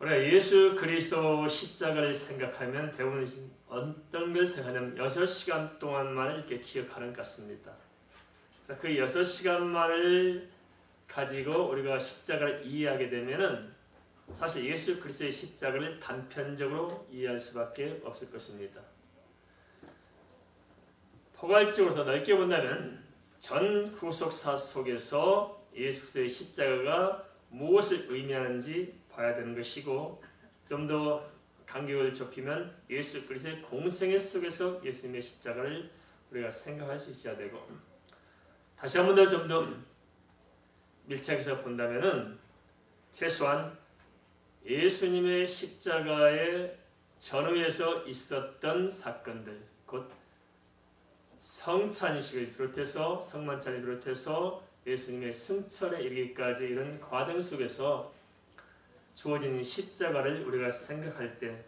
우리가 예수 그리스도 십자가를 생각하면 대부분 어떤 걸 생각하냐면 6시간 동안만 이렇게 기억하는 것 같습니다. 그 6시간만을 가지고 우리가 십자가를 이해하게 되면은 사실 예수 그리스도의 십자가를 단편적으로 이해할 수밖에 없을 것입니다. 포괄적으로 더 넓게 본다면 전 구속사 속에서 예수 그리스도의 십자가가 무엇을 의미하는지 봐야 되는 것이고, 좀 더 간격을 좁히면 예수 그리스도의 공생애 속에서 예수님의 십자가를 우리가 생각할 수 있어야 되고, 다시 한 번 더 좀 더 밀착해서 본다면은 최소한 예수님의 십자가의 전후에서 있었던 사건들, 곧 성찬식을 비롯해서 성만찬을 비롯해서 예수님의 승천에 이르기까지 이런 과정 속에서 주어진 십자가를 우리가 생각할 때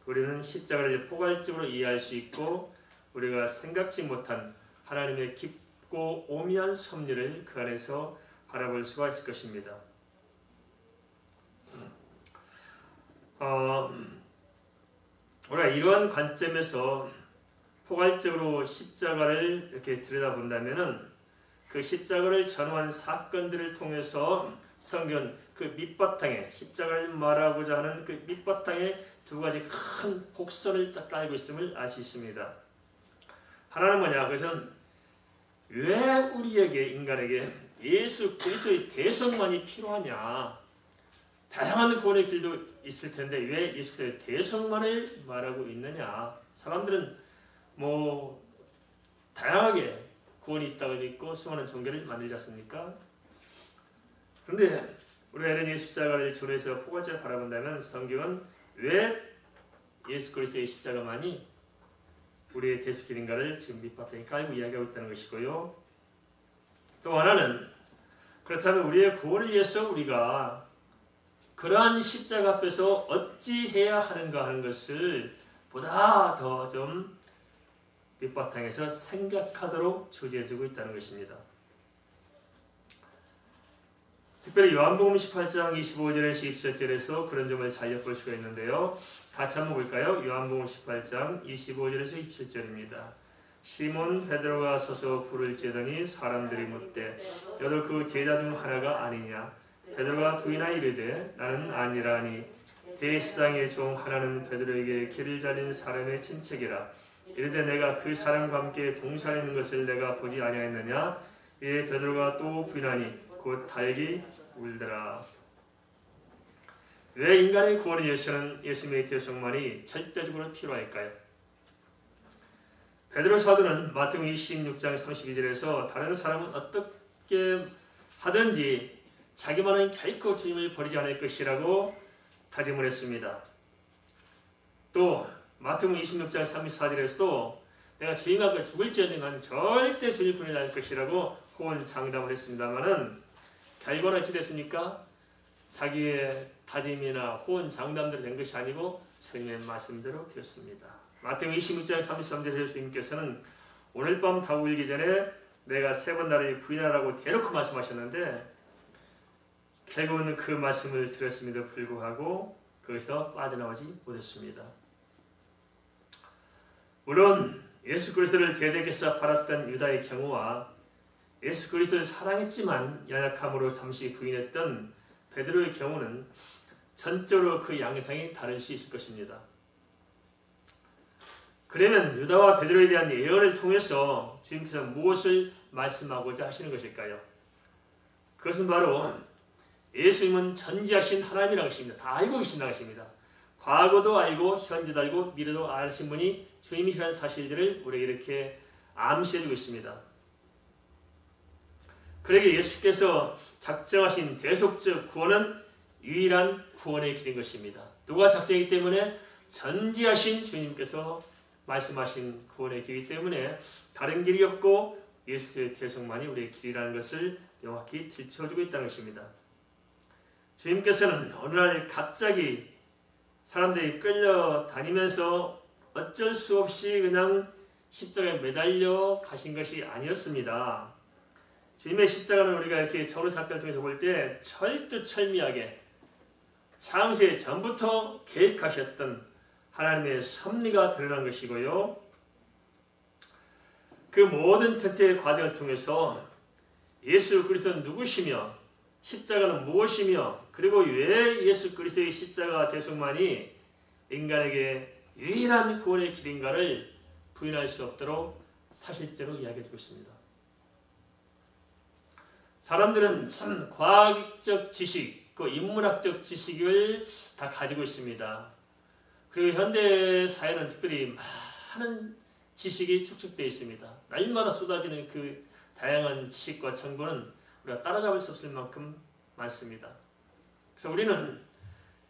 우리는 십자가를 포괄적으로 이해할 수 있고, 우리가 생각지 못한 하나님의 깊고 오묘한 섭리를 그 안에서 바라볼 수가 있을 것입니다. 우리가 이러한 관점에서 포괄적으로 십자가를 이렇게 들여다본다면은 그 십자가를 전후한 사건들을 통해서 성경 그 밑바탕에 십자가를 말하고자 하는 그 밑바탕에 두 가지 큰 복선을 딱 깔고 있음을 알 수 있습니다. 하나는 뭐냐? 그것은 왜 우리에게 인간에게 예수 그리스도의 대성만이 필요하냐? 다양한 구원의 길도 있을 텐데 왜 예수 그리스도의 대성만을 말하고 있느냐? 사람들은 뭐 다양하게 구원이 있다고 믿고 수많은 종교를 만들지 않습니까? 그런데 우리가 이런 예수 십자가를 전해서 포괄적으로 바라본다면 성경은 왜 예수 그리스도의 십자가만이 우리의 대속길인가를 지금 밑바탕에 깔고 이야기하고 있다는 것이고요. 또 하나는 그렇다면 우리의 구원을 위해서 우리가 그러한 십자가 앞에서 어찌 해야 하는가 하는 것을 보다 더 좀 밑바탕에서 생각하도록 주제해주고 있다는 것입니다. 특별히 요한복음 18장 25절에서 27절에서 그런 점을 잘 엿볼 수가 있는데요. 같이 한번 볼까요? 요한복음 18장 25절에서 27절입니다. 시몬 베드로가 서서 불을 쬐더니 사람들이 묻되 너도 그 제자 중 하나가 아니냐? 베드로가 부인하여 이르되 나는 아니라 하니 대시장의 종 하나는 베드로에게 길을 잘린 사람의 친척이라. 이르되 내가 그 사람과 함께 동산에 있는 것을 내가 보지 아니하였느냐? 이에 베드로가 또 부인하니 곧 달기 울더라. 왜 인간의 구원을 위해서는 예수님의 대속만이 절대적으로 필요할까요? 베드로 사도는 마태복음 26장 32절에서 다른 사람은 어떻게 하든지 자기만은 결코 주님을 버리지 않을 것이라고 다짐을 했습니다. 또 마태복음 26장 34절에서도 내가 주님 앞에 죽을지어도 절대 주님 버리지 않을 것이라고 호언 장담을 했습니다마는 결과는 어찌 됐습니까? 자기의 다짐이나 호언 장담대로 된 것이 아니고 주님의 말씀대로 되었습니다. 마태복음 26장 33절에서 주님께서는 오늘 밤 다 울기 전에 내가 3번 나를 부인하라고 대놓고 말씀하셨는데 결국은 그 말씀을 들었음에도 불구하고 거기서 빠져나오지 못했습니다. 물론 예수 그리스도를 대적해서 팔았던 유다의 경우와 예수 그리스도를 사랑했지만 연약함으로 잠시 부인했던 베드로의 경우는 전적으로 그 양상이 다를 수 있을 것입니다. 그러면 유다와 베드로에 대한 예언을 통해서 주님께서 무엇을 말씀하고자 하시는 것일까요? 그것은 바로 예수님은 전지하신 하나님이라는 것입니다. 다 알고 계신다는 것입니다. 과거도 알고 현재도 알고 미래도 아신 분이 주님이시라는 사실들을 우리에게 이렇게 암시해주고 있습니다. 그러기에 예수께서 작정하신 대속적 구원은 유일한 구원의 길인 것입니다. 누가 작정이기 때문에 전지하신 주님께서 말씀하신 구원의 길이기 때문에 다른 길이 없고 예수의 대속만이 우리의 길이라는 것을 명확히 들춰주고 있다는 것입니다. 주님께서는 어느 날 갑자기 사람들이 끌려다니면서 어쩔 수 없이 그냥 십자가에 매달려 가신 것이 아니었습니다. 주님의 십자가는 우리가 이렇게 전후 사건을 통해서 볼 때 철두철미하게 창세 전부터 계획하셨던 하나님의 섭리가 드러난 것이고요. 그 모든 전체 과정을 통해서 예수 그리스도는 누구시며 십자가는 무엇이며 그리고 왜 예수 그리스도의 십자가 대속만이 인간에게 유일한 구원의 길인가를 부인할 수 없도록 사실적으로 이야기해주고 있습니다. 사람들은 참 과학적 지식, 그 인문학적 지식을 다 가지고 있습니다. 그리고 현대 사회는 특별히 많은 지식이 축적되어 있습니다. 날마다 쏟아지는 그 다양한 지식과 정보는 우리가 따라잡을 수 없을 만큼 많습니다. 그래서 우리는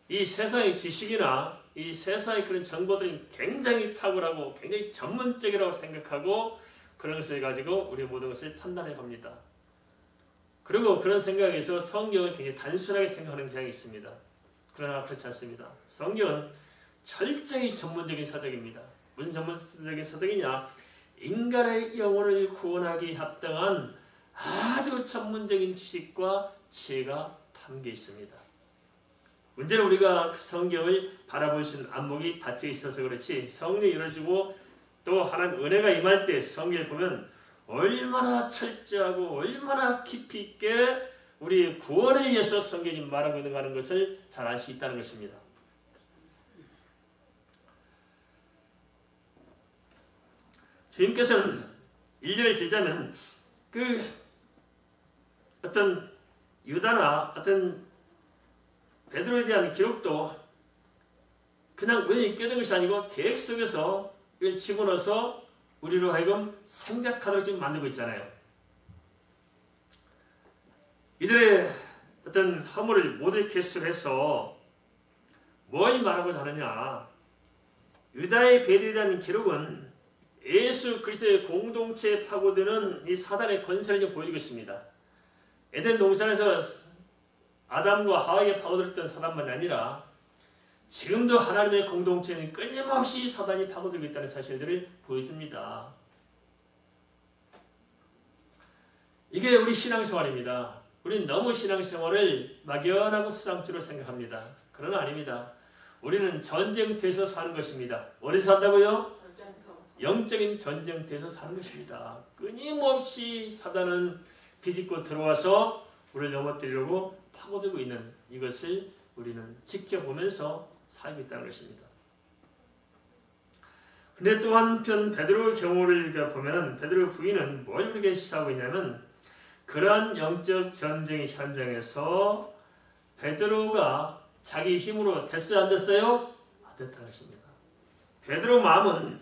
이 세상의 지식이나 이 세상의 그런 정보들이 굉장히 탁월하고 굉장히 전문적이라고 생각하고 그런 것을 가지고 우리 모든 것을 판단해 갑니다. 그리고 그런 생각에서 성경을 굉장히 단순하게 생각하는 경향이 있습니다. 그러나 그렇지 않습니다. 성경은 철저히 전문적인 서적입니다. 무슨 전문적인 서적이냐? 인간의 영혼을 구원하기 합당한 아주 전문적인 지식과 지혜가 담겨 있습니다. 문제는 우리가 성경을 바라볼 수 있는 안목이 닫혀 있어서 그렇지 성령이 열어주고 또 하나님 은혜가 임할 때 성경을 보면 얼마나 철저하고 얼마나 깊이 있게 우리 구원을 위해서 성경이 말하고 있는가 하는 것을 잘 알 수 있다는 것입니다. 주님께서는 일례를 들자면 그 어떤 유다나 어떤 베드로에 대한 기록도 그냥 우연히 껴든 것이 아니고 계획 속에서 이걸 집어넣어서 우리로 하여금 생각하도록 지금 만들고 있잖아요. 이들의 어떤 허물을 모두 개수해서 뭘 말하고자 하느냐? 유다의 베드로라는 기록은 예수 그리스도의 공동체에 파고드는 이 사단의 권세를 좀 보여주고 있습니다. 에덴 동산에서 아담과 하와에게 파고들었던 사단만이 아니라 지금도 하나님의 공동체는 끊임없이 사단이 파고들고 있다는 사실들을 보여줍니다. 이게 우리 신앙생활입니다. 우리는 너무 신앙생활을 막연하고 수상주로 생각합니다. 그러나 아닙니다. 우리는 전쟁터에서 사는 것입니다. 어디서 산다고요? 영적인 전쟁터에서 사는 것입니다. 끊임없이 사단은 비집고 들어와서 우리를 넘어뜨리려고 파고들고 있는 이것을 우리는 지켜보면서 살고 있다는 것입니다. 근데 또 한편 베드로 경우를 보면 베드로 부인은 뭘 우리에게 시사하고 있냐면 그러한 영적 전쟁의 현장에서 베드로가 자기 힘으로 됐어요? 안 됐어요? 안 됐다는 것입니다. 베드로 마음은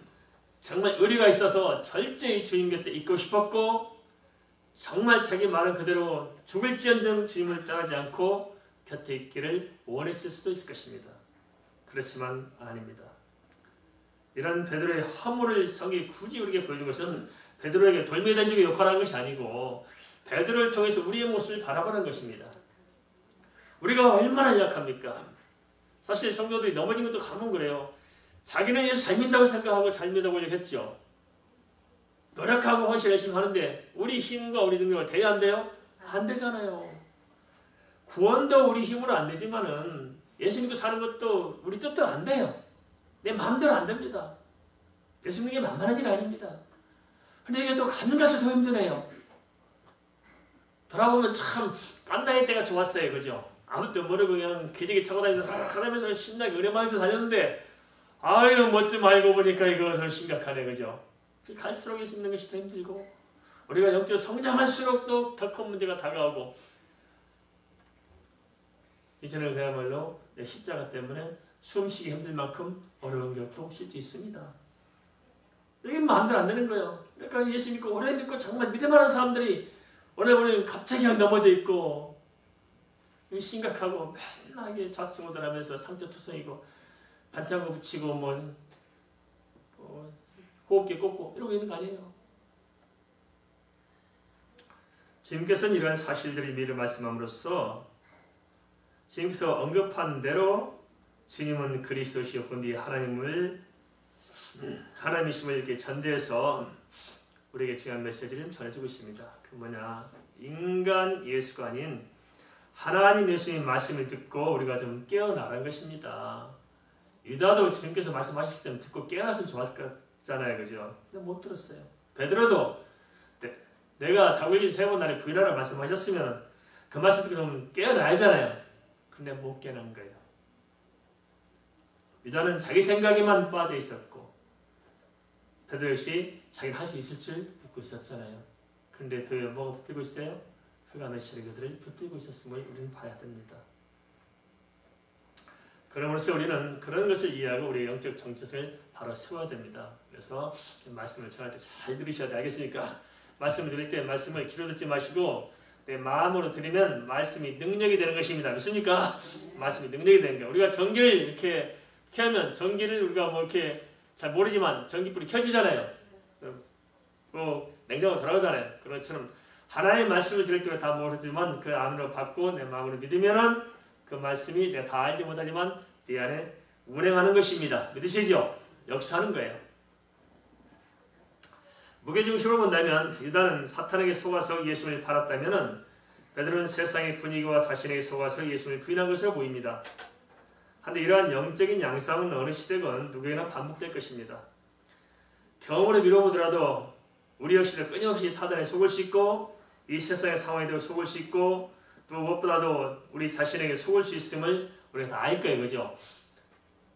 정말 의리가 있어서 철저히 주님 곁에 있고 싶었고 정말 자기 말은 그대로 죽을지언정 주님을 떠나지 않고 곁에 있기를 원했을 수도 있을 것입니다. 그렇지만 아닙니다. 이런 베드로의 허물을 성경이 굳이 우리에게 보여준 것은 베드로에게 돌멩이 던지고 욕하라는 것이 아니고 베드로를 통해서 우리의 모습을 바라보는 것입니다. 우리가 얼마나 약합니까? 사실 성도들이 넘어진 것도 가면 그래요. 자기는 예수 잘 믿다고 생각하고 잘 믿어보려고 했죠. 노력하고 헌신 열심히 하는데 우리 힘과 우리 능력을 돼야 안 돼요? 안 되잖아요. 구원도 우리 힘으로 안 되지만은 예수 믿고 사는 것도 우리 뜻대로 안 돼요. 내 마음대로 안 됩니다. 예수 믿는 게 만만한 일 아닙니다. 근데 이게 또 가면 갈수록 더 힘드네요. 돌아보면 참 깐나이 때가 좋았어요. 그죠? 아무것도 모르고 그냥 기지개 차고 다니면서 신나게 은혜만에서 다녔는데 아유 멋지 말고 보니까 이거 더 심각하네. 그죠? 갈수록 예수 믿는 것이 더 힘들고 우리가 영적으로 성장할수록 또 더 큰 문제가 다가오고 이제는 그야말로 내 십자가 때문에 숨쉬기 힘들 만큼 어려운 것도 실제 있습니다. 이게 마음대로 안 되는 거예요. 그러니까 예수 믿고 오래 믿고 정말 믿을만한 사람들이 오늘 보면 갑자기 넘어져 있고 심각하고 맨날 이게 좌충우돌하면서 상처투성이고 반창고 붙이고 호흡기 꽂고 이러고 있는 거 아니에요. 주님께서는 이러한 사실들을 미리 말씀함으로써 주님께서 언급한 대로 주님은 그리스도시요 본디 하나님이심을 이렇게 전제해서 우리에게 중요한 메시지를 전해주고 있습니다. 그 뭐냐? 인간 예수가 아닌 하나님 예수님의 말씀을 듣고 우리가 좀 깨어나는 것입니다. 유다도 주님께서 말씀하실 때 듣고 깨어났으면 좋았을 거잖아요. 그죠? 근데 못 들었어요. 베드로도 내가 다윗이 3번 날에 부인하라 말씀하셨으면 그 말씀 듣고 좀 깨어나야잖아요. 근데 못 깨어난 거예요. 유다는 자기 생각에만 빠져 있었고 베드로 역시 자기가 할 수 있을 줄 믿고 있었잖아요. 그런데 그 뭐가 붙들고 있어요? 흑암의 시래기들을 붙들고 있었음을 우리는 봐야 됩니다. 그럼으로써 우리는 그런 것을 이해하고 우리의 영적 정체성을 바로 세워야 됩니다. 그래서 말씀을 전할 때 잘 들으셔야 돼. 알겠습니까? 말씀을 들을 때 말씀을 귀로 듣지 마시고 내 마음으로 들으면 말씀이 능력이 되는 것입니다. 믿습니까? 말씀이 능력이 되는 거예요. 우리가 전기를 이렇게 켜면 전기를 우리가 뭐 이렇게 잘 모르지만 전기불이 켜지잖아요. 냉장고 돌아가잖아요. 그런 것처럼 하나님의 말씀을 들을 때는 다 모르지만 그 안으로 받고 내 마음으로 믿으면은 그 말씀이 내가 다 알지 못하지만 내 안에 운행하는 것입니다. 믿으시죠? 역사하는 거예요. 무게중심으로 본다면 유다는 사탄에게 속아서 예수를 팔았다면 베드로는 세상의 분위기와 자신에게 속아서 예수를 부인한 것으로 보입니다. 그런데 이러한 영적인 양상은 어느 시대건 누구에게나 반복될 것입니다. 경험으로 미뤄보더라도 우리 역시도 끊임없이 사단에 속을 수 있고 이 세상의 상황에도 속을 수 있고 또 무엇보다도 우리 자신에게 속을 수 있음을 우리가 다 알 거예요. 그죠?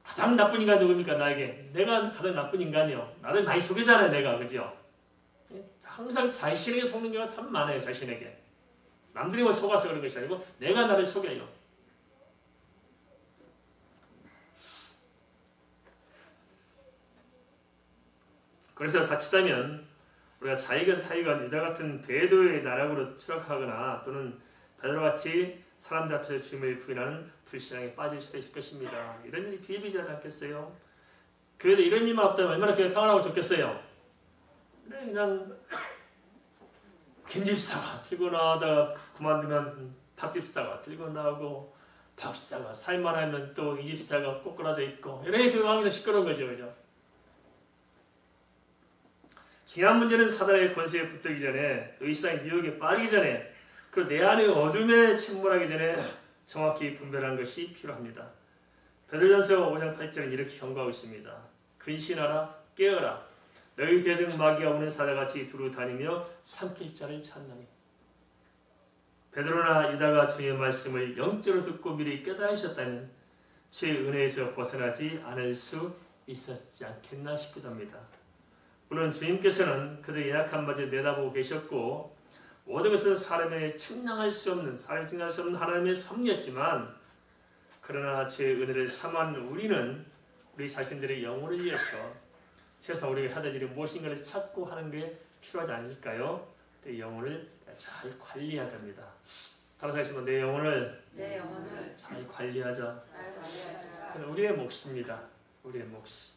가장 나쁜 인간 누굽니까? 나에게. 내가 가장 나쁜 인간이요. 나를 많이 속이잖아요. 내가. 그죠? 항상 자신에게 속는 경우가 참 많아요. 자신에게. 남들이 뭐 속아서 그런 것이 아니고 내가 나를 속여요. 그래서 자칫하면 우리가 자의건 타의건 유다 같은 배도의 나락으로 추락하거나 또는 베드로같이 사람들 앞에서 주님을 부인하는 불신앙에 빠질 수도 있을 것입니다. 이런 일이 비일비재하지 않겠어요? 교회에 이런 일만 없다면 얼마나 교회가 평안하고 좋겠어요? 그냥 김 집사가 들고 나가다가 그만두면 박 집사가 들고 나오고 박 집사가 살만하면 또 이 집사가 꼬꾸라져 있고 이런 교회가 항상 시끄러운 거죠. 그죠? 중요한 문제는 사단의 권세에 붙들기 전에 또 이 세상의 유혹에 빠지기 전에 그리고 내 안의 어둠에 침몰하기 전에 정확히 분별하는 것이 필요합니다. 베드로전서 5장 8절은 이렇게 경고하고 있습니다. 근신하라 깨어라 너희 대적 마귀가 오는 사자같이 두루 다니며 삼킬 자를 찾나니. 베드로나 유다가 주의 말씀을 영적으로 듣고 미리 깨달으셨다면 주의 은혜에서 벗어나지 않을 수 있었지 않겠나 싶기도 합니다. 물론 주님께서는 그들의 연약한 마저 내다보고 계셨고 모든 것은 사람의 측량할 수 없는 하나님의 섭리였지만 그러나 주의 은혜를 삼한 우리는 우리 자신들의 영혼을 위해서 세상 우리가 해야 될 일이 무엇인가를 찾고 하는 게 필요하지 않을까요? 내 영혼을 잘 관리해야 됩니다. 다른 사람이 내 영혼을 잘 관리하자. 그건 우리의 몫입니다. 우리의 몫이.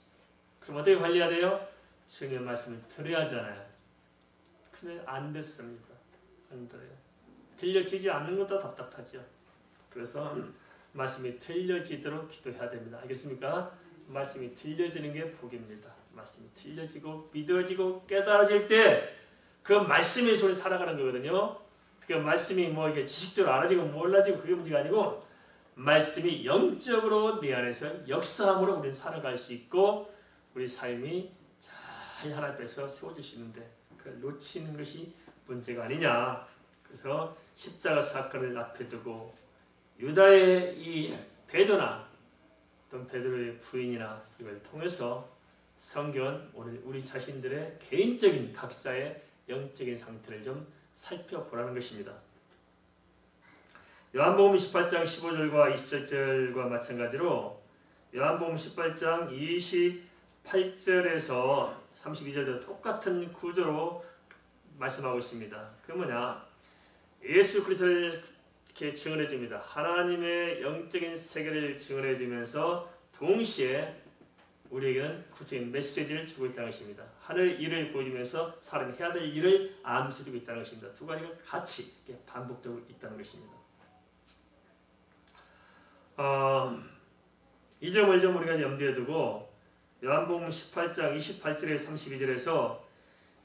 그럼 어떻게 관리해야 돼요? 주님의 말씀을 들어야 하잖아요. 근데 안 됐습니다. 안 들어요. 들려지지 않는 것도 답답하죠. 그래서 말씀이 들려지도록 기도해야 됩니다. 알겠습니까? 말씀이 들려지는 게 복입니다. 말씀이 들려지고 믿어지고 깨달아질 때 그 말씀의 손에 살아가는 거거든요. 그 말씀이 뭐 이게 지식적으로 알아지고 몰라지고 그게 문제가 아니고 말씀이 영적으로 내 안에서 역사함으로 우리는 살아갈 수 있고 우리 삶이 잘 하나님 앞에서 세워질 수 있는데 그걸 놓치는 것이 문제가 아니냐. 그래서 십자가 사건을 앞에 두고 유다의 이 베드로나 또는 베드로의 부인이나 이걸 통해서 성경은 오늘 우리 자신들의 개인적인 각자의 영적인 상태를 좀 살펴보라는 것입니다. 요한복음 18장 15절과 27절과 마찬가지로 요한복음 18장 28절에서 32절도 똑같은 구조로 말씀하고 있습니다. 그 뭐냐? 예수 그리스도를 이렇게 증언해 줍니다. 하나님의 영적인 세계를 증언해 주면서 동시에 우리에게는 구체적인 메시지를 주고 있다는 것입니다. 하늘 일을 보여주면서 사람이 해야 될 일을 암시해주고 있다는 것입니다. 두 가지가 같이 반복되고 있다는 것입니다. 이 점을 좀 우리가 염두에 두고 요한복음 18장 28절에 32절에서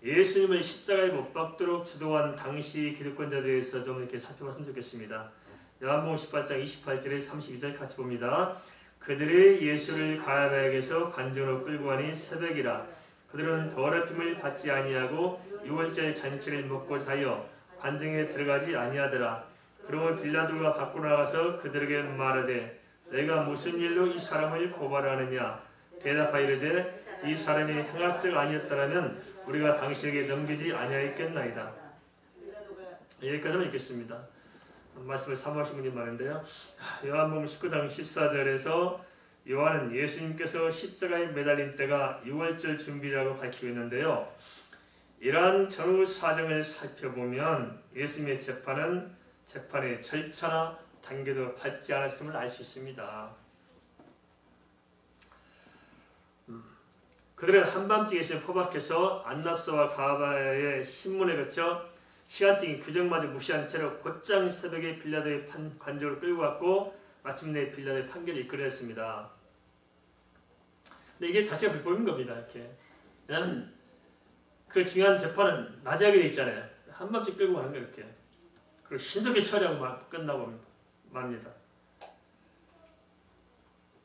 예수님을 십자가에 못 박도록 주도한 당시 기득권자들에 대해서 좀 이렇게 살펴봤으면 좋겠습니다. 요한복음 18장 28절에 32절 같이 봅니다. 그들이 예수를 가야바에게서 관중으로 끌고 가니 새벽이라. 그들은 더럽힘을 받지 아니하고 유월절 잔치를 먹고 자여 관중에 들어가지 아니하더라. 그러고 빌라도가 밖으로 나가서 그들에게 말하되 내가 무슨 일로 이 사람을 고발하느냐. 대답하여 이르되 이 사람이 행악자가 아니었더라면 우리가 당신에게 넘기지 아니하였겠나이다. 여기까지만 읽겠습니다. 말씀을 사모하신 분이 많은데요. 요한복음 19장 14절에서 요한은 예수님께서 십자가에 매달린 때가 유월절 준비라고 밝히고 있는데요. 이러한 전후 사정을 살펴보면 예수님의 재판의 절차나 단계도 밟지 않았음을 알 수 있습니다. 그들은 한밤중에 예수님을 포박해서 안나스와 가바의 신문에 거쳐 시간적인 규정마저 무시한 채로 곧장 새벽에 빌라도의 관저로 끌고 갔고 마침내 빌라도의 판결을 이끌어냈습니다. 근데 이게 자체가 불법인 겁니다. 이렇게. 왜냐하면 그 중요한 재판은 낮에 하게 돼 있잖아요. 한밤중 끌고 가는 거예요. 이렇게. 그리고 신속히 처리하고 막 끝나고 맙니다.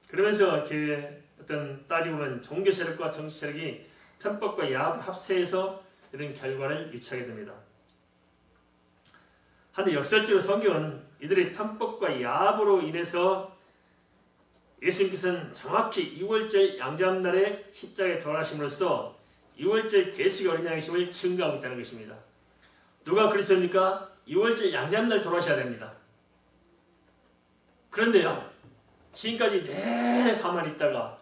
그러면서 이렇게 어떤 따지고 보면 종교 세력과 정치 세력이 편법과 야합을 합세해서 이런 결과를 유치하게 됩니다. 한데 역설적으로 성경은 이들의 편법과 야합으로 인해서 예수님께서는 정확히 6월절 양자날에 십자가에 돌아가심으로써 6월절 계수의 어린 양심을 증거하고 있다는 것입니다. 누가 그리스도입니까? 6월절 양자날 돌아가셔야 됩니다. 그런데요, 지금까지 내내 가만히 있다가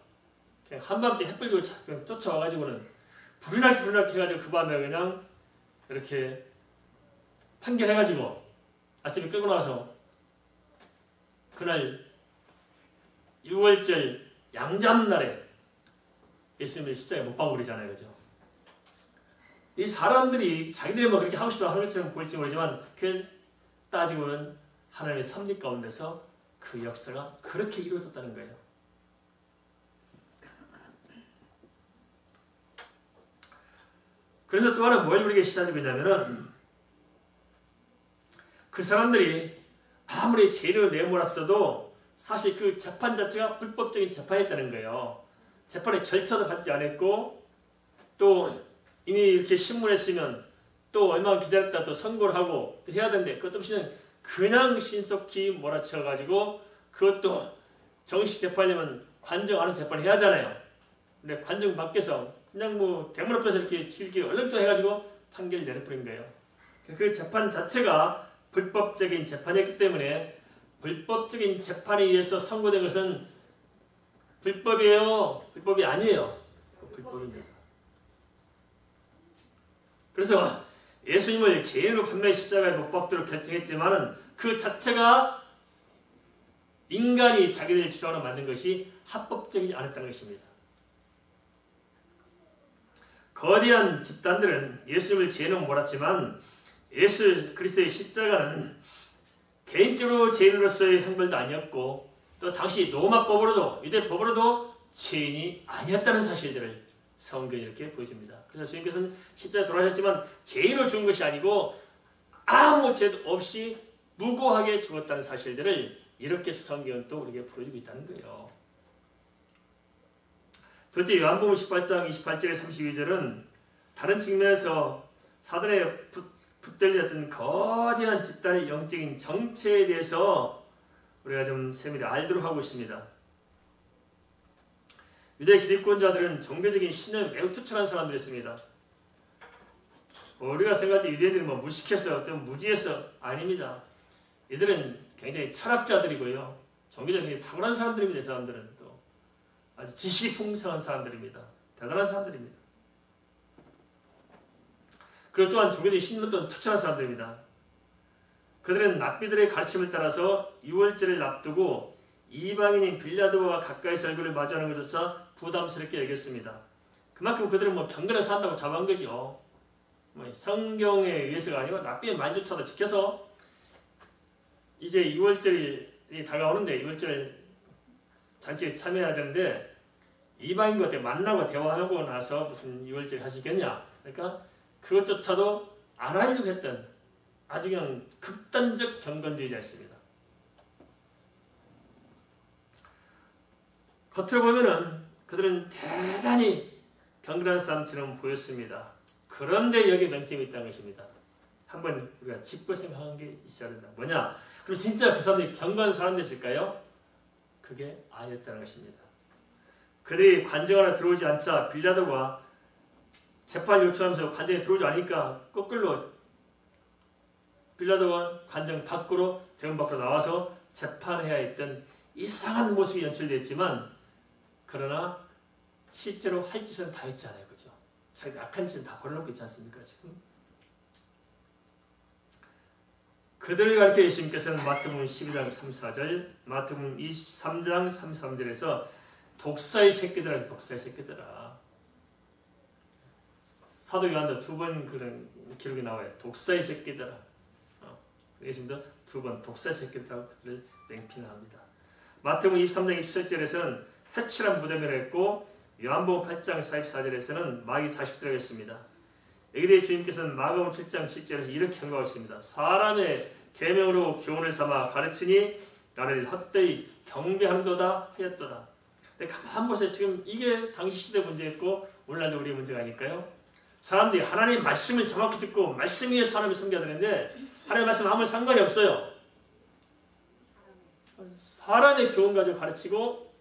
그냥 한밤중에 햇불 들고 쫓아와가지고는 불이나게 해가지고 그 밤에 그냥 이렇게 판결해가지고 아침에 끌고 나와서 그날 6월절 양자날에 예수님을 십자가에 못 박아버리잖아요. 그죠? 이 사람들이 자기들이 뭐 그렇게 하고 싶어 하는 것처럼 보일지 모르지만 그 따지고는 하나님의 섭리 가운데서 그 역사가 그렇게 이루어졌다는 거예요. 그런데 또 하나 뭘 우리에게 시사하고 있냐면은 그 사람들이 아무리 죄를 내몰았어도 사실 그 재판 자체가 불법적인 재판이었다는 거예요. 재판의 절차도 받지 않았고 또 이미 이렇게 신문에 쓰면 또 얼마나 기다렸다 또 선고를 하고 또 해야 되는데 그것 없이는 그냥 신속히 몰아쳐가지고 그것도 정식 재판이면 관정 안에서 재판을 해야 하잖아요. 근데 관정 밖에서 그냥 뭐 대문 앞에서 이렇게 얼렁뚱 해가지고 판결을 내려버린 거예요. 그 재판 자체가 불법적인 재판이었기 때문에 불법적인 재판에 의해서 선고된 것은 불법이에요? 불법이 아니에요? 불법입니다. 그래서 예수님을 죄인으로 판명해 십자가에 못 박도록 결정했지만은 그 자체가 인간이 자기들 주장으로 만든 것이 합법적이지 않았다는 것입니다. 거대한 집단들은 예수님을 죄인으로 몰았지만 예수 그리스도의 십자가는 개인적으로 죄인으로서의 형벌도 아니었고 또 당시 로마법으로도 유대법으로도 죄인이 아니었다는 사실들을 성경이 이렇게 보여줍니다. 그래서 주님께서는 십자가에 돌아가셨지만 죄인으로 죽은 것이 아니고 아무 죄도 없이 무고하게 죽었다는 사실들을 이렇게 성경은 또 우리에게 보여주고 있다는 거예요. 둘째 요한복음 18장 28절에 32절은 다른 측면에서 사단에 붙들렸던 거대한 집단의 영적인 정체에 대해서 우리가 좀 세밀히 알도록 하고 있습니다. 유대 기득권자들은 종교적인 신념이 매우 투철한 사람들이었습니다. 우리가 생각할 때 유대인들이 뭐 무식해서 좀 무지해서 아닙니다. 이들은 굉장히 철학자들이고요. 종교적인 탁월한 사람들입니다. 이 사람들은 또 아주 지식이 풍성한 사람들입니다. 대단한 사람들입니다. 그리고 또한 종교적인 신념 또한 투철한 사람들입니다. 그들은 랍비들의 가르침을 따라서 유월절을 앞두고 이방인인 빌라도와 가까이서 얼굴을 마주하는 것조차 부담스럽게 여겼습니다. 그만큼 그들은 뭐 경건해서 한다고 잡아온 거죠. 뭐 성경에 의해서가 아니고 랍비의 말조차도 지켜서 이제 6월절이 다가오는데 6월절 잔치에 참여해야 되는데 이방인과 만나고 대화하고 나서 무슨 6월절 하시겠냐. 그러니까 그것조차도 안 하려고 했던 아주 그냥 극단적 경건주의자였습니다. 겉으로 보면은 그들은 대단히 경건한 사람처럼 보였습니다. 그런데 여기에 맹점이 있다는 것입니다. 한번 우리가 짚고 생각하는 게 있어야 된다. 뭐냐? 그럼 진짜 그 사람들이 경건한 사람 됐을까요? 그게 아니었다는 것입니다. 그들이 관정 하나 들어오지 않자 빌라도가 재판 요청하면서 관정에 들어오지 않으니까 거꾸로 빌라도가 관정 밖으로 대문 밖으로 나와서 재판해야 했던 이상한 모습이 연출됐지만 그러나 실제로 할 짓은 다 했잖아요. 그죠? 자기 악한 짓은 다 벌여놓고 있지 않습니까? 지금 그들을 가리켜 예수님께서는 마태복음 12장 34절, 마태복음 23장 33절에서 독사의 새끼들아, 독사의 새끼들아. 사도 요한도 2번 그런 기록이 나와요. 독사의 새끼들아. 예수님도 2번 독사의 새끼들아 그들을 맹피합니다. 마태복음 23장 27절에서는 해칠한 무덤이라 했고 요한복음 8장 44절에서는 마귀 자식들이라고 했습니다. 여기에 대해 주님께서는 마가복음 7장 7절에서 이렇게 경고하고 있습니다. 사람의 계명으로 교훈을 삼아 가르치니 나를 헛되이 경배하는도다 하였도다. 가만 보세요. 지금 이게 당시 시대 문제였고 오늘날도 우리의 문제가 아닐까요? 사람들이 하나님의 말씀을 정확히 듣고 말씀 위에 사람을 섬겨야 되는데 하나님의 말씀은 아무 상관이 없어요. 사람의 교훈 가지고 가르치고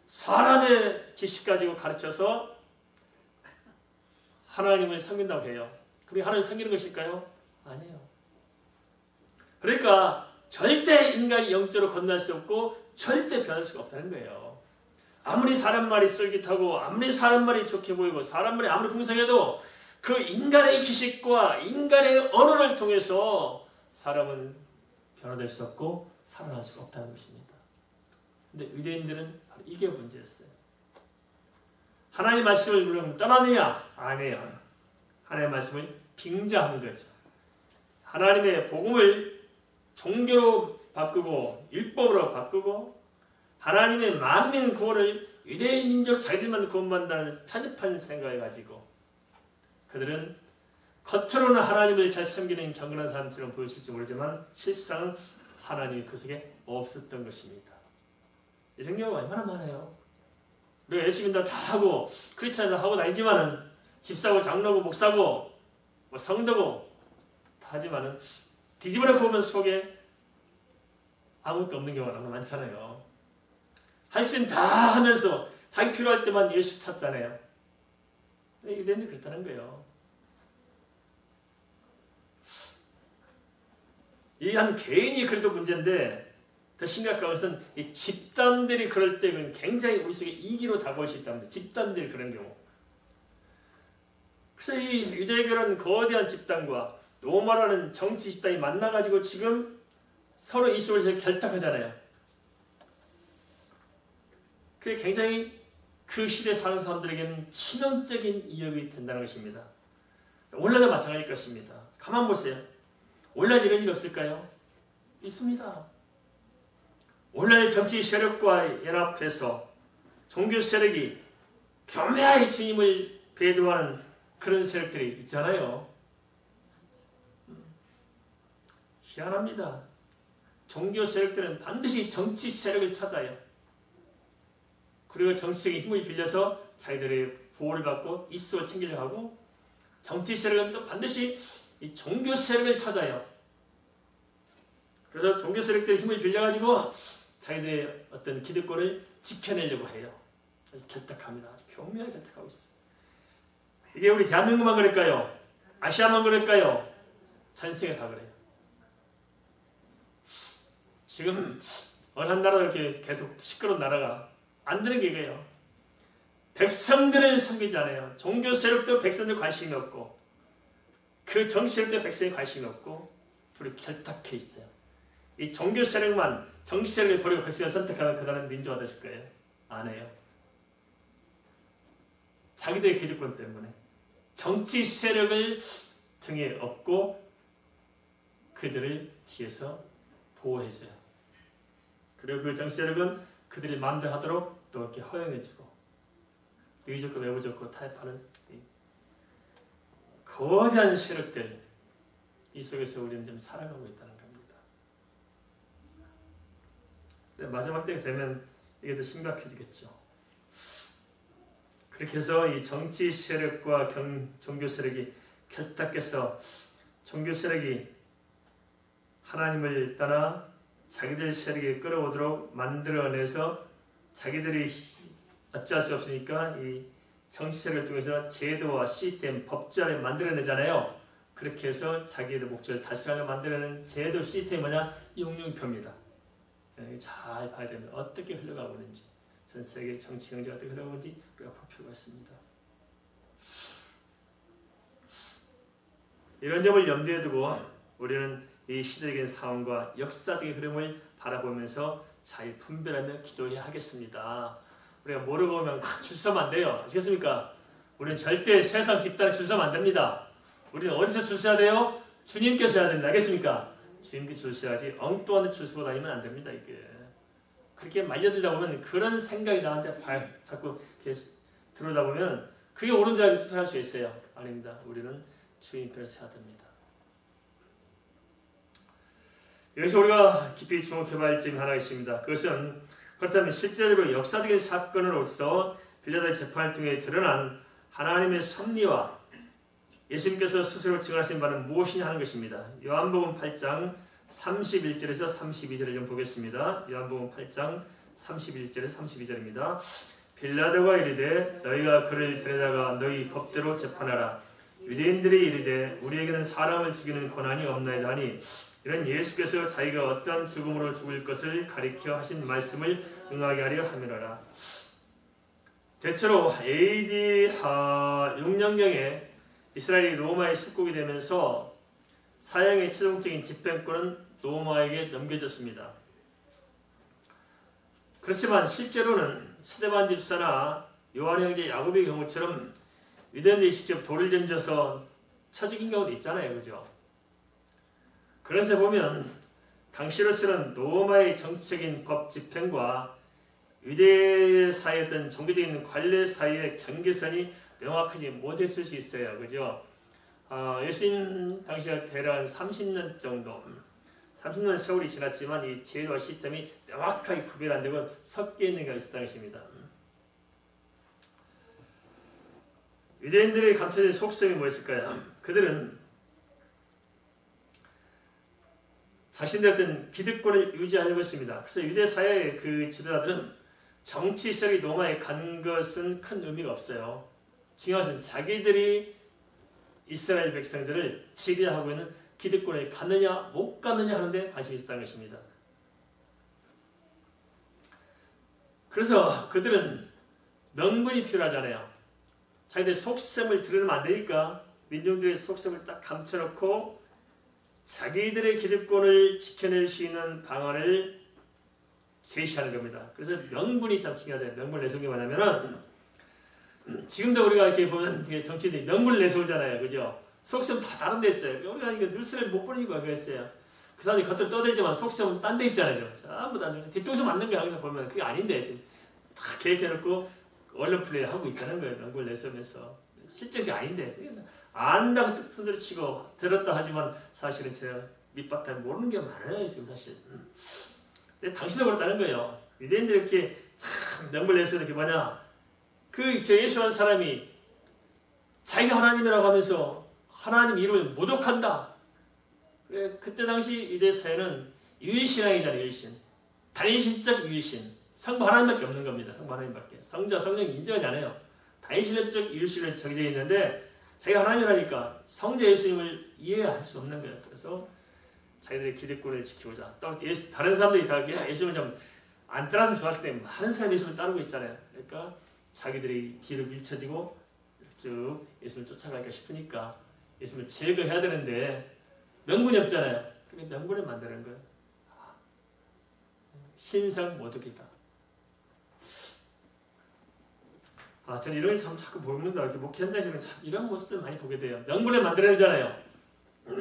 사람의 지식 가지고 가르쳐서 하나님을 섬긴다고 해요. 그게 하나님을 섬기는 것일까요? 아니에요. 그러니까 절대 인간이 영적으로 건너갈 수 없고 절대 변할 수가 없다는 거예요. 아무리 사람 말이 쏠깃하고 아무리 사람 말이 좋게 보이고 사람 말이 아무리 풍성해도 그 인간의 지식과 인간의 언어를 통해서 사람은 변화될 수 없고 살아날 수가 없다는 것입니다. 근데 유대인들은 바로 이게 문제였어요. 하나님의 말씀을 물론 떠나느냐? 아니에요. 하나님의 말씀을 빙자한 거죠. 하나님의 복음을 종교로 바꾸고 율법으로 바꾸고 하나님의 만민 구원을 유대인 민족 자기들만 구원받는다는 편협한 생각을 가지고 그들은 겉으로는 하나님을 잘 섬기는 경건한 사람처럼 보였을지 모르지만 실상은 하나님이 그 속에 없었던 것입니다. 이런 경우가 얼마나 많아요. 우리가 열심히 다 하고 크리스찬도 하고 다니지만은 집사고 장로고 목사고 뭐 성도고 다 하지만은 뒤집어놓고 보면 속에 아무것도 없는 경우가 너무 많잖아요. 할 짓은 다 하면서 자기 필요할 때만 예수 찾잖아요. 유대인들이 그렇다는 거예요. 이 한 개인이 그래도 문제인데 더 심각한 것은 이 집단들이 그럴 때는 굉장히 우리 속에 이기로 다가올 수 있답니다. 집단들이 그런 경우. 그래서 이 유대교는 거대한 집단과 로마라는 정치 집단이 만나가지고 지금 서로 이 속에서 결탁하잖아요. 그게 굉장히 그 시대에 사는 사람들에게는 치명적인 위협이 된다는 것입니다. 오늘날도 마찬가지일 것입니다. 가만 보세요. 오늘날 이런 일 없을까요? 있습니다. 오늘날 정치 세력과 연합해서 종교 세력이 교묘하게 주님을 배도하는 그런 세력들이 있잖아요. 희한합니다. 종교 세력들은 반드시 정치 세력을 찾아요. 그리고 정치적인 힘을 빌려서 자기들의 보호를 받고 이익을 챙기려고 하고 정치 세력은 또 반드시 이 종교 세력을 찾아요. 그래서 종교 세력들의 힘을 빌려가지고 자기들의 어떤 기득권을 지켜내려고 해요. 아주 결탁합니다. 아주 교묘하게 결탁하고 있어요. 이게 우리 대한민국만 그럴까요? 아시아만 그럴까요? 전 세계 다 그래요. 지금 어느 한 나라도 이렇게 계속 시끄러운 나라가 안 되는 게 이거예요. 백성들을 섬기지 않아요. 종교 세력도 백성들 관심이 없고 그 정치 세력도 백성이 관심이 없고 둘이 결탁해 있어요. 이 종교 세력만 정치 세력을 버리고 백성을 선택하면 그 나라는 민주화 됐을 거예요. 안 해요. 자기들의 기득권 때문에 정치 세력을 등에 업고 그들을 뒤에서 보호해줘요. 그리고 그 정치 세력은 그들이 마음대로 하도록 또 이렇게 허용해주고 의 좋고 외부 좋고 타협하는 거대한 세력들 이 속에서 우리는 좀 살아가고 있다는 겁니다. 마지막 때가 되면 이게 더 심각해지겠죠. 그렇게 해서 이 정치 세력과 종교 세력이 결탁해서 종교 세력이 하나님을 떠나 자기들 세력에 끌어오도록 만들어내서 자기들이 어찌할 수 없으니까 이 정치 세력을 통해서 제도와 시스템, 법조를 만들어내잖아요. 그렇게 해서 자기의 목적을 달성하려 만들어내는 제도 시스템이 뭐냐? 용융표입니다. 잘 봐야 됩니다. 어떻게 흘러가고 있는지, 전 세계 정치 경제가 어떻게 흘러가고 있는지 우리가 볼 필요가 있습니다. 이런 점을 염두에 두고 우리는 이 시대적인 상황과 역사적인 흐름을 바라보면서 잘 분별하며 기도해야 하겠습니다. 우리가 모르고 오면 줄 서면 안 돼요. 아시겠습니까? 우리는 절대 세상 집단에 줄 서면 안 됩니다. 우리는 어디서 줄 서야 돼요? 주님께서 해야 됩니다. 알겠습니까? 주님께 줄 서야지 엉뚱한 데 줄 서고 다니면 안 됩니다. 이게 그렇게 말려들다 보면 그런 생각이 나한테 자꾸 이렇게 들어오다 보면 그게 옳은 줄 알고 쫓아갈 수 있어요. 아닙니다. 우리는 주님께서 해야 됩니다. 여기서 우리가 깊이 주목해봐야 할 점이 하나 있습니다. 그것은 그렇다면 실제로 역사적인 사건으로서 빌라도의 재판을 통해 드러난 하나님의 섭리와 예수님께서 스스로 증언하신 바는 무엇이냐 하는 것입니다. 요한복음 8장 31절에서 32절을 좀 보겠습니다. 요한복음 8장 31절에서 32절입니다. 빌라도가 이르되 너희가 그를 데려다가 너희 법대로 재판하라. 유대인들이 이르되 우리에게는 사람을 죽이는 권한이 없나이다 하니 이런 예수께서 자기가 어떤 죽음으로 죽을 것을 가리켜 하신 말씀을 응하게 하려 함이로라. 대체로 AD 6년경에 이스라엘이 로마의 속국이 되면서 사형의 최종적인 집행권은 로마에게 넘겨졌습니다. 그렇지만 실제로는 스데반 집사나 요한 형제 야곱의 경우처럼 유대인들이 직접 돌을 던져서 쳐 죽인 경우도 있잖아요. 그죠? 그래서 보면 당시로서는 로마의 정치적인 법 집행과 유대 사이의 어떤 종교적인 관례 사이의 경계선이 명확하지 못했을 수 있어요. 그죠? 예수님 당시가 대략 30년 정도, 30년 세월이 지났지만 이 제도와 시스템이 명확하게 구별 안 되고 섞여 있는 게 있었다는 것입니다. 유대인들의 감춰진 속성이 뭐였을까요? 그들은 자신들의 어떤 기득권을 유지하려고 했습니다. 그래서 유대 사회의 그 지도자들은 정치 세력이 로마에 간 것은 큰 의미가 없어요. 중요한 것은 자기들이 이스라엘 백성들을 지배하고 있는 기득권을 갖느냐 못 갖느냐 하는데 관심이 있었다는 것입니다. 그래서 그들은 명분이 필요하잖아요. 자기들 속셈을 드러내면 안 되니까 민중들의 속셈을 딱 감춰놓고 자기들의 기득권을 지켜낼 수 있는 방안을 제시하는 겁니다. 그래서 명분이 참 중요하다. 명분 내세우는 게 뭐냐면은 지금도 우리가 이렇게 보면 정치인들이 명분을 내세우잖아요. 그죠? 속셈 다 다른 데 있어요. 우리가 이거 뉴스를 못 보는 이유가 그랬어요. 그 사람들이 겉으로 떠들지만 속셈은 딴 데 있잖아요. 전부 다 뒤통수 맞는 거야. 항상 보면 그게 아닌데 지금 다 계획해놓고 언론 플레이를 하고 있다는 거예요. 명분을 내세우면서. 실제 그게 아닌데 안다고 스스로 치고 들었다 하지만 사실은 제가 밑바탕 모르는 게 많아요. 지금 사실. 근데 당신도 그렇다는 거예요. 유대인들이 이렇게 참 명분을 내세우는 게 뭐냐. 저 예수라는 사람이 자기가 하나님이라고 하면서 하나님 이름을 모독한다. 그때 당시 유대 사회는 유일신앙이잖아요. 유일신. 단일신적 유일신. 성부 하나님밖에 없는 겁니다. 성부 하나님밖에. 성자, 성령 인정하지 않아요. 단일신적 유일신을 정해져 있는데 자기가 하나님이라니까 성자 예수님을 이해할 수 없는 거예요. 그래서 자기들의 기득권을 지키고자. 또 다른 사람들이 다 예수님을 좀 안 따라서 좋았을 때 많은 사람이 예수님을 따르고 있잖아요. 그러니까 자기들이 뒤로 밀쳐지고 쭉 예수님을 쫓아가기가 싶으니까 예수님을 제거해야 되는데 명분이 없잖아요. 그러니까 명분을 만드는 거예요. 신성 모독이다. 저는 이런 게 참 자꾸 보는다. 이렇게 목회 현장에서는 이런 모습들 많이 보게 돼요. 명분을 만들어내잖아요.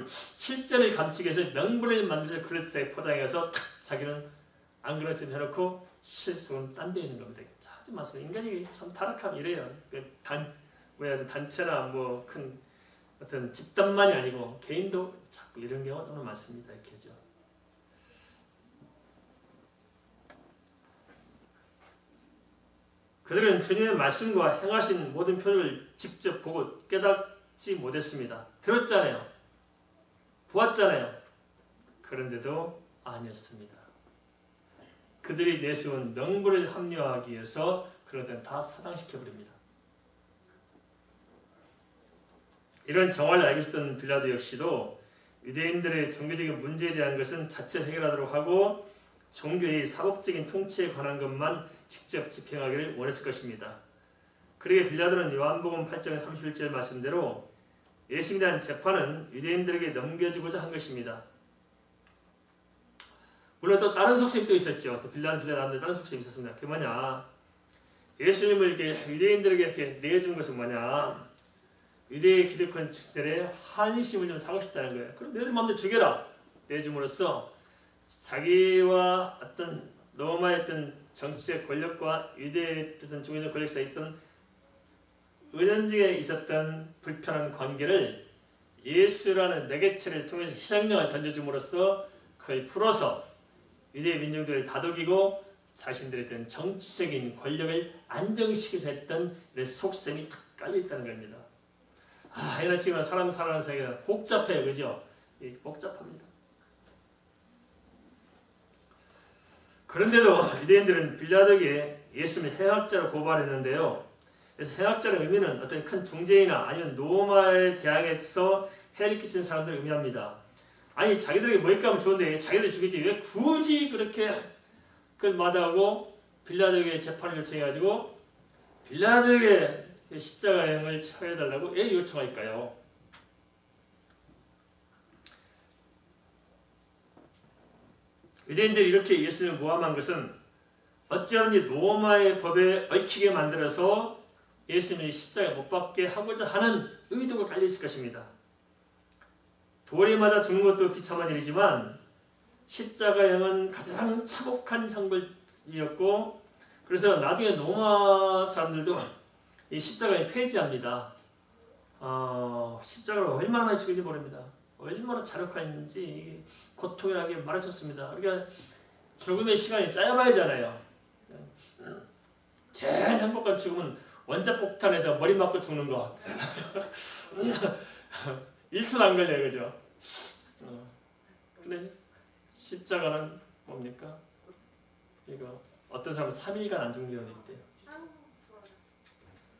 실전을 감추기 위해서 명분을 만들어서 클래스에 포장해서 자기는 안 그런 쯤 해놓고 실속은 딴 데 있는 겁니다. 하지 마세요. 인간이 참 타락하면 이래요. 단체나 뭐 큰 어떤 집단만이 아니고 개인도 자꾸 이런 경우가 너무 많습니다. 이렇게죠. 그들은 주님의 말씀과 행하신 모든 표적을 직접 보고 깨닫지 못했습니다. 들었잖아요. 보았잖아요. 그런데도 아니었습니다. 그들이 내세운 명분을 합리화하기 위해서 그런 데는 다 사당시켜버립니다. 이런 정화를 알고 있었던 빌라도 역시도 유대인들의 종교적인 문제에 대한 것은 자체 해결하도록 하고 종교의 사법적인 통치에 관한 것만 직접 집행하기를 원했을 것입니다. 그러기에 빌라도는 요한복음 8장 31절 말씀대로 예수님에 대한 재판은 유대인들에게 넘겨주고자 한 것입니다. 물론 또 다른 속셈도 있었죠. 또 빌라도한테 다른 속셈이 있었습니다. 그게 뭐냐? 예수님을 이렇게 유대인들에게 이렇게 내준 것은 뭐냐? 유대의 기득권층들의 한심을 좀 사고 싶다는 거예요. 그럼 너희들 마음대로 죽여라. 내줌으로써 자기와 어떤 로마의 어떤 정치적 권력과 유대의 어떤 종교적 권력에 있었던 은연중에 있었던 불편한 관계를 예수라는 매개체를 통해서 희생양을 던져줌으로써 그걸 풀어서 유대 민족들을 다독이고 자신들의 어떤 정치적인 권력을 안정시키려 했던 이런 속셈이 탁 깔려있다는 겁니다. 이런 지금 사람 살아가는 세계가 복잡해요. 그죠? 복잡합니다. 그런데도 유대인들은 빌라도에게 예수님을 해학자로 고발했는데요. 그래서 해학자의 의미는 어떤 큰 중재이나 아니면 로마에 대항해서 해를 끼친 사람들을 의미합니다. 아니 자기들에게 뭐일까 하면 좋은데 자기들 죽이지 왜 굳이 그렇게 그걸 마다하고 빌라도에게 재판을 요청해가지고 빌라도에게 십자가형을 처해달라고 왜 요청할까요? 유대인들이 이렇게 예수님을 모함한 것은 어찌하든지 로마의 법에 얽히게 만들어서 예수님이 십자가에 못 박게 하고자 하는 의도가 깔려있을 것입니다. 돌에 맞아 죽는 것도 비참한 일이지만 십자가형은 가장 참혹한 형벌이었고 그래서 나중에 로마 사람들도 이 십자가에 폐지합니다. 십자가를 얼마나 많이 죽인지 모릅니다. 얼마나 잔혹한지 고통이라게 말했었습니다. 그러니까 죽음의 시간이 짧아야잖아요. 제일 행복한 죽음은 원자폭탄에다 머리 맞고 죽는 거. 1초 안 걸려요. 그죠? 근데 십자가는 뭡니까? 이거 어떤 사람은 3일간 안 죽는 경우도 있대요.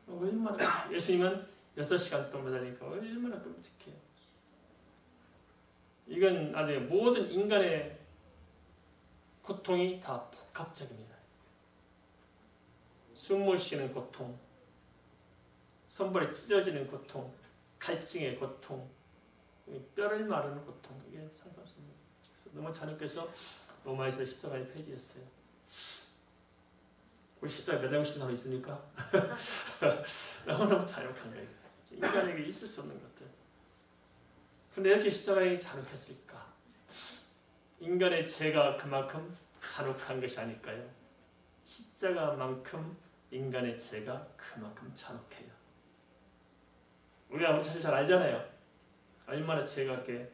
얼마나 예수님은 6시간 동안 매달리니까 얼마나 끔찍해요. 이건 아주 모든 인간의 고통이 다 복합적입니다. 숨 못 쉬는 고통, 손발이 찢어지는 고통, 갈증의 고통, 뼈를 마르는 고통, 이게 상상스럽습니다. 너무 잔혹해서 로마에서 십자가를 폐지했어요. 우리 십자가에 매달리고 싶은 사람 있습니까? 너무너무 잔혹한 거예요. 인간에게 있을 수 없는 것들. 그런데 이렇게 십자가에 잔혹했을까? 인간의 죄가 그만큼 잔혹한 것이 아닐까요? 십자가만큼 인간의 죄가 그만큼 잔혹해요. 우리가 사실 잘 알잖아요. 얼마나 죄가 그렇게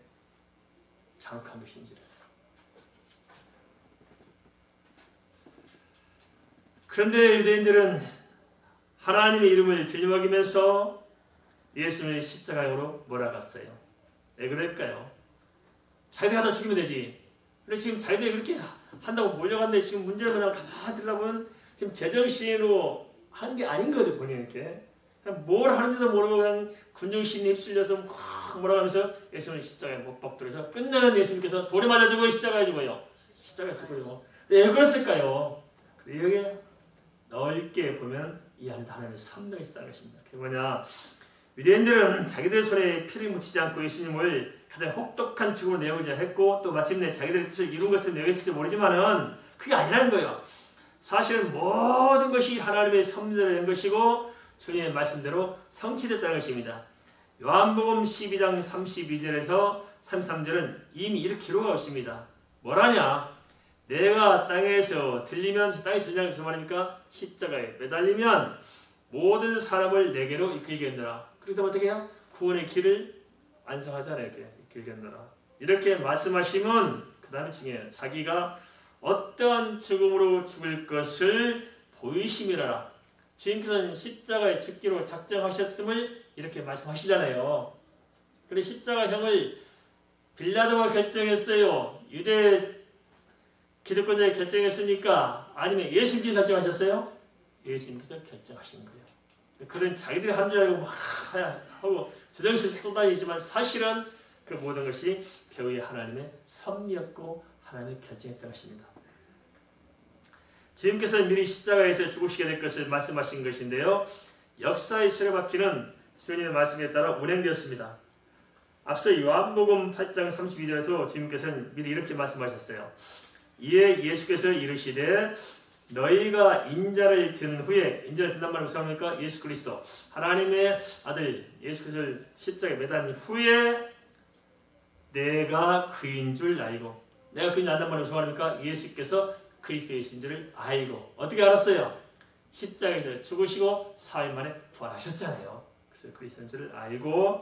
잔혹한 것인지를. 그런데 유대인들은 하나님의 이름을 들먹이면서 예수님을 십자가형으로 몰아갔어요. 왜 그럴까요? 자기들이 하다 죽이면 되지. 근데 지금 자기들이 그렇게 한다고 몰려갔는데 지금 문제를 그냥 가만히 들여다보면 지금 제정신으로 한 게 아닌 거거든요. 본인에게. 그냥 뭘 하는지도 모르고 그냥 군중심리에 휩쓸려서 막 몰아가면서 예수님을 십자가에 못 박도록 끝내는 예수님께서 돌에 맞아 죽어요. 십자가에 죽어요. 십자가에 죽어요. 왜 그랬을까요? 여기에 넓게 보면 이 안에 하나님의 섭리가 있다는 것입니다. 그게 뭐냐? 유대인들은 자기들 손에 피를 묻히지 않고 예수님을 가장 혹독한 죽음으로 내어오자 했고 또 마침내 자기들의 뜻을 이룬 것처럼 내어있을지 모르지만은 그게 아니라는 거예요. 사실은 모든 것이 하나님의 섭리대로 된 것이고 주님의 말씀대로 성취됐다는 것입니다. 요한복음 12장 32절에서 33절은 이미 이렇게 기록하고 있습니다. 뭐라냐? 내가 땅에서 들리면 땅에 들리는 무슨 말입니까? 십자가에 매달리면 모든 사람을 내게로 이끌겠노라. 그러다 어떻게 해요? 구원의 길을 완성하잖아요. 이렇게 이끌겠노라. 이렇게 말씀하시면 그 다음에 중요해요. 자기가 어떠한 죽음으로 죽을 것을 보이심이라. 주님께서는 십자가에 죽기로 작정하셨음을 이렇게 말씀하시잖아요. 그런데 십자가형을 빌라도가 결정했어요? 유대 기득권자가 결정했습니까? 아니면 예수님이 결정하셨어요? 예수님께서 결정하신 거예요. 그런 자기들이 한 줄 알고 막 하고 제정신 쏟아지지만 사실은 그 모든 것이 배우의 하나님의 섭리였고 하나님의 결정했다는 것입니다. 주님께서 미리 십자가에서 죽으시게 될 것을 말씀하신 것인데요. 역사의 수레바퀴는 주님의 말씀에 따라 운행되었습니다. 앞서 요한복음 8장 32절에서 주님께서는 미리 이렇게 말씀하셨어요. 이에 예수께서 이르시되 너희가 인자를 든 후에, 인자를 든단 말은 무슨 말입니까? 예수 그리스도 하나님의 아들 예수 그리스도를 십자가에 매달린 후에 내가 그인 줄 알고, 내가 그인 줄 안단 말은 무슨 말입니까? 예수께서 그리스도이신 줄을 알고. 어떻게 알았어요? 십자가에서 죽으시고 4일 만에 부활하셨잖아요. 그래서 그리스도인 줄을 알고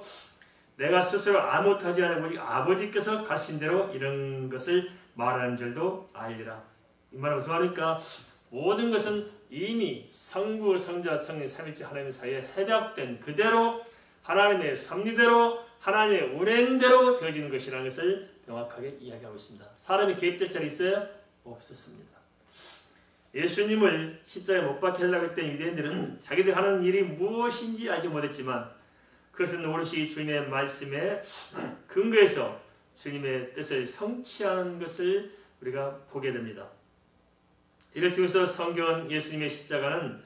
내가 스스로 아무것도 하지 않고 아버지께서 가신 대로 이런 것을 말하는 줄도 알리라. 이 말은 무슨 말입니까? 모든 것은 이미 성부, 성자, 성령, 삼위일체 하나님 사이에 협약된 그대로 하나님의 섭리대로 하나님의 운행대로 되어지는 것이라는 것을 명확하게 이야기하고 있습니다. 사람이 개입될 자리 있어요? 없었습니다. 예수님을 십자가에 못 박게 하려고 했던 유대인들은 자기들 하는 일이 무엇인지 알지 못했지만 그것은 오롯이 주님의 말씀에 근거해서 주님의 뜻을 성취하는 것을 우리가 보게 됩니다. 이를 통해서 성경은 예수님의 십자가는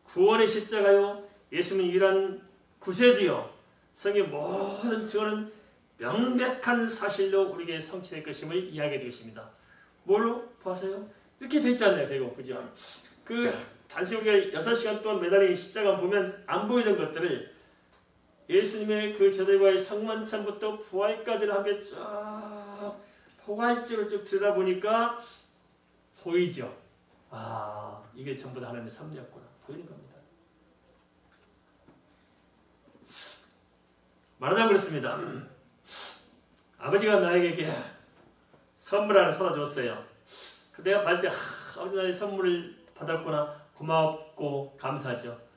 구원의 십자가요, 예수님은 유일한 구세주요, 성경의 모든 증언은 명백한 사실로 우리에게 성취될 것임을 이야기해 주십니다. 뭘로 봐서요? 이렇게 돼 있잖아요, 대고, 그죠? 그 단순히 우리가 6시간 동안 매달린 십자가 보면 안 보이는 것들을 예수님의 그 제대과의 성만찬부터 부활까지를 함께 쫙 포괄적으로 쭉 들여다보니까 보이죠. 아, 이게 전부 다 하나님의 섭리였구나. 보이는 겁니다. 말하자면 그렇습니다. 아버지가 나에게 이렇게 선물 하나 사다 줬어요. 내가 받을 때 아버지 나의 선물을 받았구나, 고맙고 감사하죠.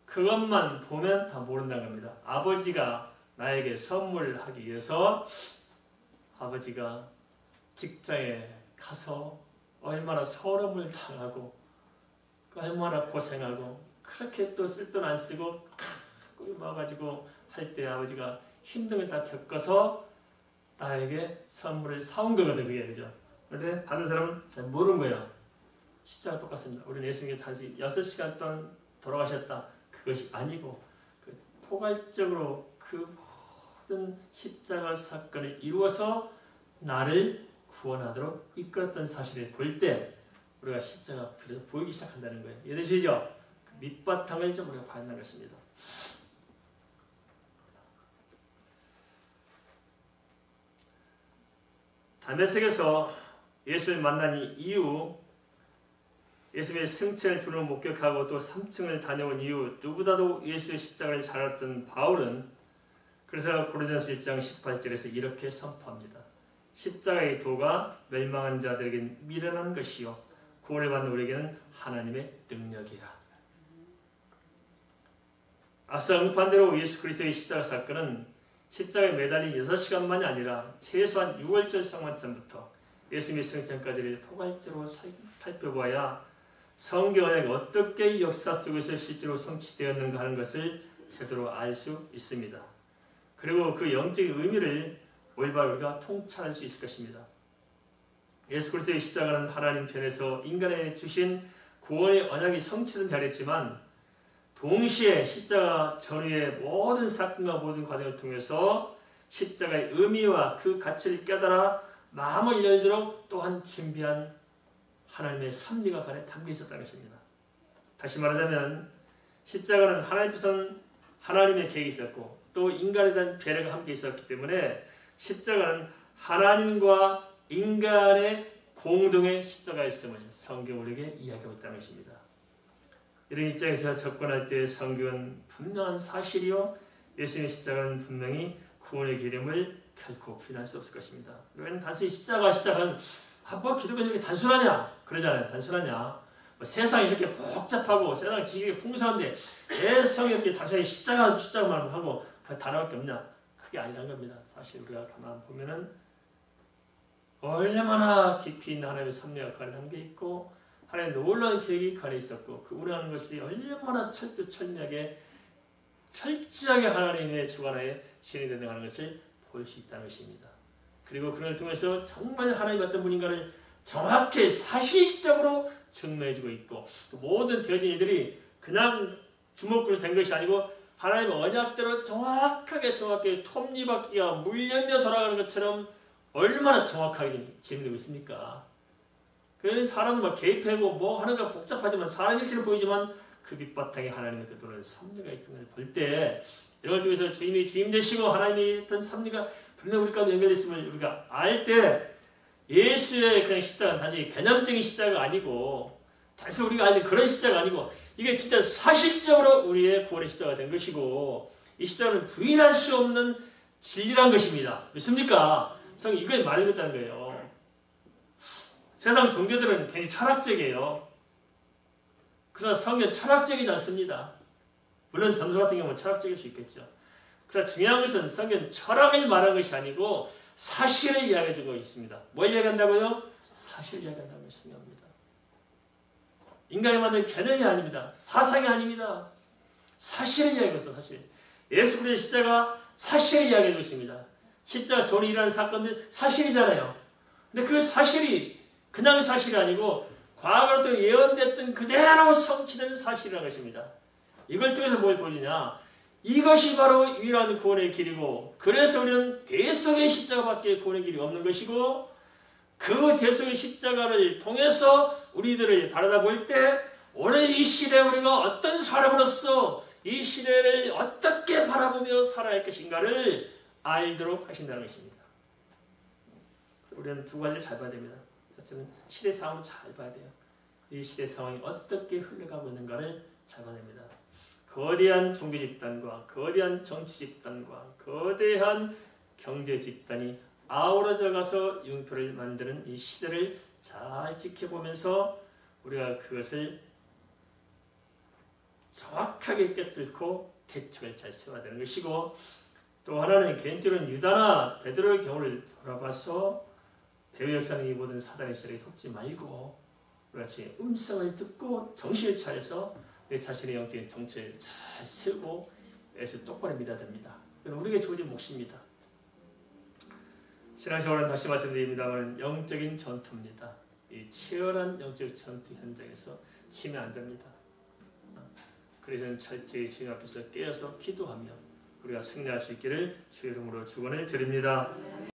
그것만 보면 다 모른다는 겁니다. 아버지가 나에게 선물을 하기 위해서 아버지가 직장에 가서 얼마나 서름을 당하고 얼마나 고생하고 그렇게 또 쓸 돈 안 쓰고 꾸이 모아가지고 할 때 아버지가 힘듦을 다 겪어서 나에게 선물을 사온 거거든, 그게, 그죠? 그런데 받은 사람은 잘 모르는 거예요. 십자가 똑같습니다. 우리는 예수님이 단지 6시간 동안 돌아가셨다. 그것이 아니고 그 포괄적으로 그 모든 십자가 사건을 이루어서 나를 구원하도록 이끌었던 사실을 볼 때 우리가 십자가 앞에서 보이기 시작한다는 거예요. 이해되시죠? 그 밑바탕을 좀 우리가 봐야 하는 것입니다. 다메섹에서 예수를 만난 이후 예수님의 승천을 두 번 목격하고 또 3층을 다녀온 이후 누구보다도 예수의 십자가를 잘 알았던 바울은 그래서 고린도전서 1장 18절에서 이렇게 선포합니다. 십자가의 도가 멸망한 자들에게는 미련한 것이요 구원을 받는 우리에게는 하나님의 능력이라. 앞서 언급한 대로 예수 그리스도의 십자가 사건은 십자가에 매달린 6시간만이 아니라 최소한 6월절 성만찬부터 예수님의 승천까지를 포괄적으로 살펴봐야 성경 언약이 어떻게 이 역사 속에서 실제로 성취되었는가 하는 것을 제대로 알 수 있습니다. 그리고 그 영적인 의미를 올바로 우리가 통찰할 수 있을 것입니다. 예수 그리스도의 십자가는 하나님 편에서 인간에게 주신 구원의 언약이 성취된 자리였지만 동시에 십자가 전후의 모든 사건과 모든 과정을 통해서 십자가의 의미와 그 가치를 깨달아 마음을 열도록 또한 준비한 하나님의 섭리가 간에 담겨 있었다는 것입니다. 다시 말하자면 십자가는 하나님께서는 하나님의 계획이 있었고 또 인간에 대한 배려가 함께 있었기 때문에 십자가는 하나님과 인간의 공동의 십자가였음을 성경 우리에게 이야기하고 있다는 것입니다. 이런 입장에서 접근할 때 성경은 분명한 사실이요 예수님의 십자가는 분명히 구원의 기름을 결코 부인할 수 없을 것입니다. 왜냐하면 단순히 십자가는 뭐 기독교 이렇게 단순하냐? 그러잖아요. 단순하냐? 세상이 이렇게 복잡하고 세상 지식이 풍성한데 왜 성경에 이렇게 다시 십자가만 하고 그 단어밖에 없냐? 그게 아니란 겁니다. 사실 우리가 가만 보면은 얼마나 깊이 있는 하나님의 섭리가 그 안에 담겨 있고 하나님의 놀라운 계획이 그 안에 있었고 그 우려하는 것이 얼마나 철두철미하게 철저하게 하나님의 주관하에 진행된다는 것을 볼 수 있다는 것입니다. 그리고 그걸 통해서 정말 하나님이 어떤 분인가를 정확히 사실적으로 증명해주고 있고 모든 되어진 일들이 그냥 주먹구로 된 것이 아니고 하나님의 언약대로 정확하게 톱니바퀴가 물려며 돌아가는 것처럼 얼마나 정확하게 진행되고 있습니까? 그 사람은 막 개입하고 뭐 하는 가 복잡하지만 사람 일체로 보이지만 그 밑바탕에 하나님의 그 노는 섭리가 있던 걸 볼 때 이런 걸 통해서 주님이 주임 되시고 하나님이 어떤 섭리가 분명 우리 가운데 연결됐음을 우리가 알 때 예수의 그냥 십자가는 단지 개념적인 십자가가 아니고 단순히 우리가 알는 그런 십자가가 아니고 이게 진짜 사실적으로 우리의 구원의 십자가가 된 것이고 이 십자가는 부인할 수 없는 진리란 것입니다. 믿습니까? 성경이 이걸 말해줬다는 거예요. 세상 종교들은 굉장히 철학적이에요. 그러나 성경은 철학적이지 않습니다. 물론 전설 같은 경우는 철학적일 수 있겠죠. 그러나 중요한 것은 성경은 철학을 말하는 것이 아니고 사실을 이야기해주고 있습니다. 뭘 이야기한다고요? 사실을 이야기한다는 것이 중요합니다. 인간이 만든 개념이 아닙니다. 사상이 아닙니다. 사실을 이야기합니다. 사실. 예수 그리스도의 십자가 사실을 이야기하고 있습니다. 십자가 전에 일어난 사건들 사실이잖아요. 근데 그 사실이 그냥 사실이 아니고 과거로부터 예언됐던 그대로 성취된 사실이라는 것입니다. 이걸 통해서 뭘 보여주냐? 이것이 바로 유일한 구원의 길이고 그래서 우리는 대속의 십자가밖에 구원의 길이 없는 것이고 그 대속의 십자가를 통해서 우리들을 바라볼 때 오늘 이 시대에 우리가 어떤 사람으로서 이 시대를 어떻게 바라보며 살아야 할 것인가를 알도록 하신다는 것입니다. 우리는 두 가지를 잘 봐야 됩니다. 첫째는 시대 상황을 잘 봐야 돼요. 이 시대 상황이 어떻게 흘러가고 있는가를 잘 봐야 됩니다. 거대한 종교 집단과 거대한 정치 집단과 거대한 경제 집단이 아우러져 가서 융표를 만드는 이 시대를 잘 지켜보면서 우리가 그것을 정확하게 꿰뚫고 대책을 잘 세워야 되는 것이고 또 하나는 개인적으로는 유다나 베드로의 경우를 돌아봐서 배후 역사는 이 모든 사단의 시대에 속지 말고 우리가 주의 음성을 듣고 정신을 차려서 내 자신의 영적인 정체를 잘 세우고 애써 똑바로 믿어야 됩니다. 이건 우리에게 주어진 몫입니다. 신앙생활은 다시 말씀드립니다만 영적인 전투입니다. 이 치열한 영적 전투 현장에서 치면 안 됩니다. 그래서 철저히 주님 앞에서 깨어서 기도하며 우리가 승리할 수 있기를 주의 이름으로 축원을 드립니다.